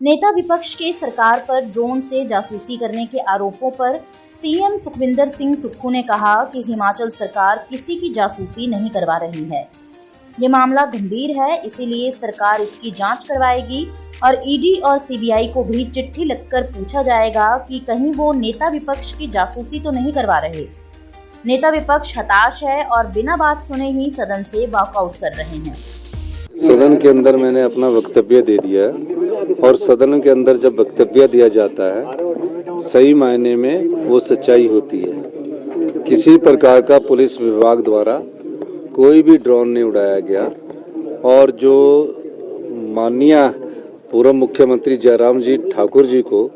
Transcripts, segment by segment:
नेता विपक्ष के सरकार पर ड्रोन से जासूसी करने के आरोपों पर सीएम सुखविंदर सिंह सुक्खू ने कहा कि हिमाचल सरकार किसी की जासूसी नहीं करवा रही है। ये मामला गंभीर है, इसीलिए सरकार इसकी जांच करवाएगी और ईडी और सीबीआई को भी चिट्ठी लिखकर पूछा जाएगा कि कहीं वो नेता विपक्ष की जासूसी तो नहीं करवा रहे। नेता विपक्ष हताश है और बिना बात सुने ही सदन से वॉकआउट कर रहे हैं। सदन के अंदर मैंने अपना वक्तव्य दे दिया है और सदन के अंदर जब वक्तव्य दिया जाता है सही मायने में वो सच्चाई होती है। किसी प्रकार का पुलिस विभाग द्वारा कोई भी ड्रोन नहीं उड़ाया गया और जो माननीय पूर्व मुख्यमंत्री जयराम जी ठाकुर जी को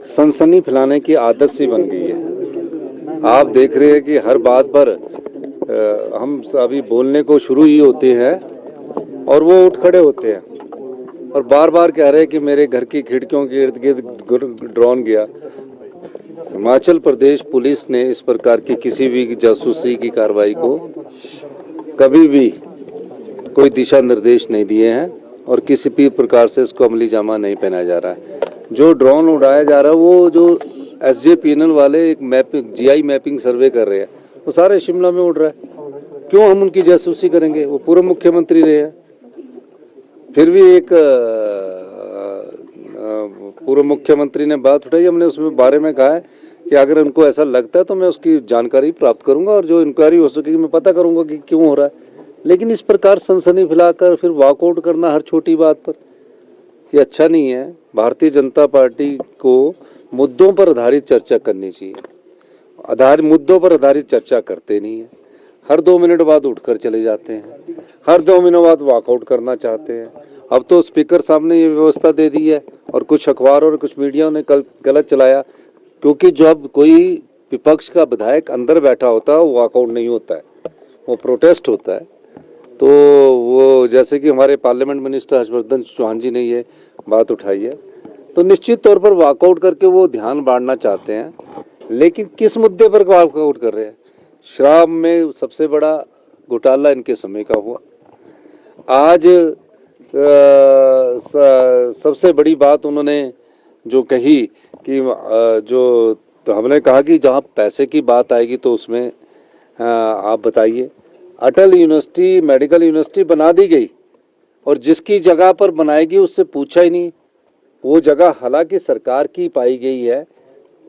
सनसनी फैलाने की आदत सी बन गई है। आप देख रहे हैं कि हर बात पर हम अभी बोलने को शुरू ही होते हैं और वो उठ खड़े होते हैं और बार बार कह रहे हैं कि मेरे घर की खिड़कियों के इर्द गिर्द ड्रोन गया। हिमाचल प्रदेश पुलिस ने इस प्रकार की किसी भी जासूसी की कार्रवाई को कभी भी कोई दिशा निर्देश नहीं दिए हैं और किसी भी प्रकार से इसको अमली जामा नहीं पहनाया जा रहा है। जो ड्रोन उड़ाया जा रहा है वो जो SJPNL वाले एक GI मैपिंग सर्वे कर रहे हैं वो सारे शिमला में उड़ रहा है। क्यों हम उनकी जासूसी करेंगे? वो पूर्व मुख्यमंत्री रहे हैं। फिर भी एक पूर्व मुख्यमंत्री ने बात उठाई, हमने उसमें बारे में कहा है कि अगर उनको ऐसा लगता है तो मैं उसकी जानकारी प्राप्त करूंगा और जो इंक्वायरी हो सकेगी मैं पता करूंगा कि क्यों हो रहा है। लेकिन इस प्रकार सनसनी फैलाकर फिर वॉकआउट करना हर छोटी बात पर, ये अच्छा नहीं है। भारतीय जनता पार्टी को मुद्दों पर आधारित चर्चा करनी चाहिए। मुद्दों पर आधारित चर्चा करते नहीं है। हर 2 मिनट बाद उठकर चले जाते हैं, हर 2 मिनट बाद वॉकआउट करना चाहते हैं। अब तो स्पीकर साहब ने ये व्यवस्था दे दी है और कुछ अखबार और कुछ मीडिया ने कल गलत चलाया, क्योंकि जब कोई विपक्ष का विधायक अंदर बैठा होता है वो वॉकआउट नहीं होता है, वो प्रोटेस्ट होता है। तो वो जैसे कि हमारे पार्लियामेंट मिनिस्टर हर्षवर्धन चौहान जी ने ये बात उठाई है, तो निश्चित तौर पर वॉकआउट करके वो ध्यान बांटना चाहते हैं। लेकिन किस मुद्दे पर वॉकआउट कर रहे हैं? शराब में सबसे बड़ा घोटाला इनके समय का हुआ। आज सबसे बड़ी बात उन्होंने जो कही कि तो हमने कहा कि जहाँ पैसे की बात आएगी तो उसमें आप बताइए। अटल यूनिवर्सिटी मेडिकल यूनिवर्सिटी बना दी गई और जिसकी जगह पर बनाएगी उससे पूछा ही नहीं। वो जगह हालांकि सरकार की पाई गई है,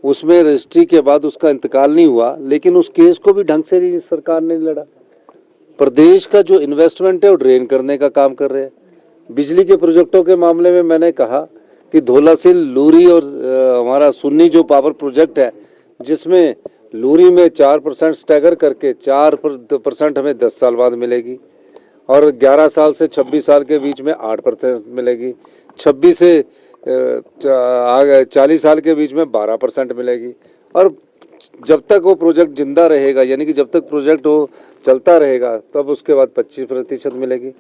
उसमें रजिस्ट्री के बाद उसका इंतकाल नहीं हुआ, लेकिन उस केस को भी ढंग से सरकार ने लड़ा। प्रदेश का जो इन्वेस्टमेंट है वो ड्रेन करने का काम कर रहे हैं। बिजली के प्रोजेक्टों के मामले में मैंने कहा कि धौलासिल लूरी और हमारा सुन्नी जो पावर प्रोजेक्ट है, जिसमें लूरी में 4% स्टैगर करके 4% हमें 10 साल बाद मिलेगी और 11 साल से 26 साल के बीच में 8% मिलेगी, 26 से 40 साल के बीच में 12% मिलेगी। और जब तक वो प्रोजेक्ट जिंदा रहेगा, यानी कि जब तक प्रोजेक्ट वो चलता रहेगा, तब उसके बाद 25% मिलेगी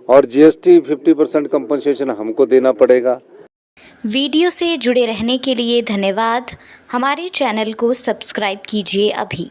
और GST 50% कंपनसेशन हमको देना पड़ेगा। वीडियो से जुड़े रहने के लिए धन्यवाद। हमारे चैनल को सब्सक्राइब कीजिए अभी।